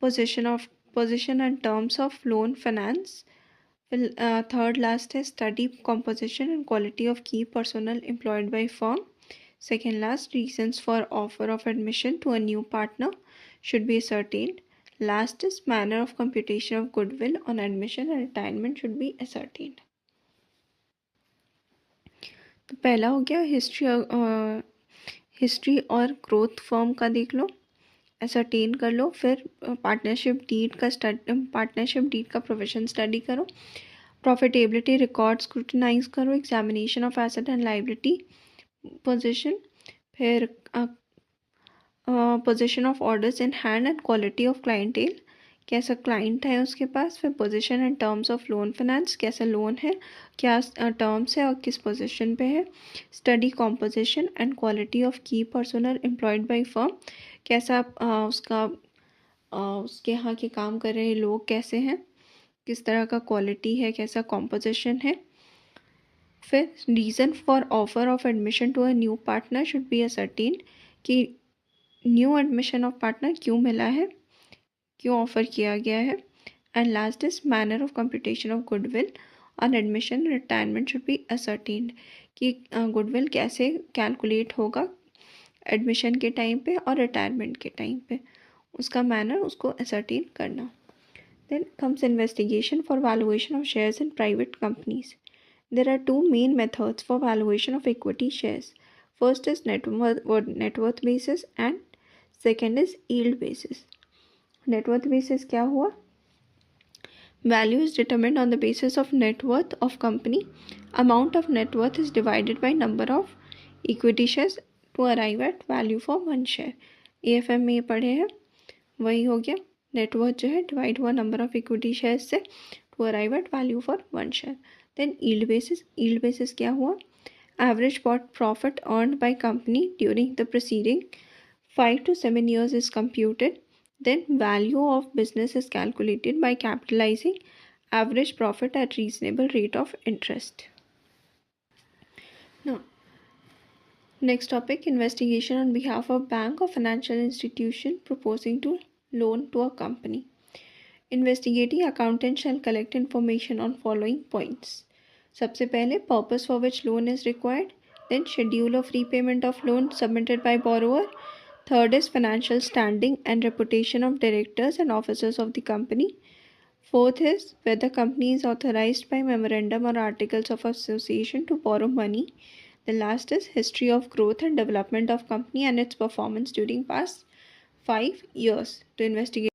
position and terms of loan finance. Third last is study composition and quality of key personnel employed by firm. Second last, reasons for offer of admission to a new partner should be ascertained. Last is manner of computation of goodwill on admission and retirement should be ascertained. तो पहला हो गया history और growth firm का देख लो, ascertain कर लो। फिर पार्टनरशिप डीड का प्रोविजन स्टडी करो। प्रॉफिटेबिलिटी रिकॉर्ड स्क्रूटिनाइज करो। Examination of asset and liability position. फिर position of orders in hand and quality of clientele, कैसा क्लाइंट है उसके पास। फिर position and terms of loan finance, कैसा लोन है, क्या टर्म्स है और किस पोजीशन पे है। Study composition and quality of key personnel employed by firm, कैसा उसके यहाँ के काम कर रहे लोग कैसे हैं, किस तरह का क्वालिटी है, कैसा कॉम्पोजिशन है। फिर reason for offer of admission to a new partner should be ascertain, कि न्यू एडमिशन ऑफ पार्टनर क्यों मिला है, क्यों ऑफ़र किया गया है। And last is manner of computation of goodwill on admission retirement should be ascertained, कि goodwill कैसे कैलकुलेट होगा एडमिशन के टाइम पे और रिटायरमेंट के टाइम पे, उसका मैनर उसको असर्टेन करना। Then comes investigation for valuation of shares in private companies. There are two main methods for valuation of equity shares. First is net worth basis and second is yield basis. Net worth basis क्या हुआ? Value is determined on the basis of net worth of company. Amount of net worth is divided by number of equity shares to arrive at value for one share. AFM में पढ़े हैं, वही हो गया। Net worth जो है divide हुआ number of equity shares से to arrive at value for one share. Then yield basis क्या हुआ? Average profit earned by company during the preceding 5 to 7 years is computed. Then value of business is calculated by capitalizing average profit at reasonable rate of interest. Now, next topic, investigation on behalf of bank or financial institution proposing to loan to a company. Investigating accountant shall collect information on following points. सबसे पहले purpose for which loan is required, then schedule of repayment of loan submitted by borrower. Third is financial standing and reputation of directors and officers of the company. Fourth is whether company is authorized by memorandum or articles of association to borrow money. The last is history of growth and development of company and its performance during past 5 years. To investigate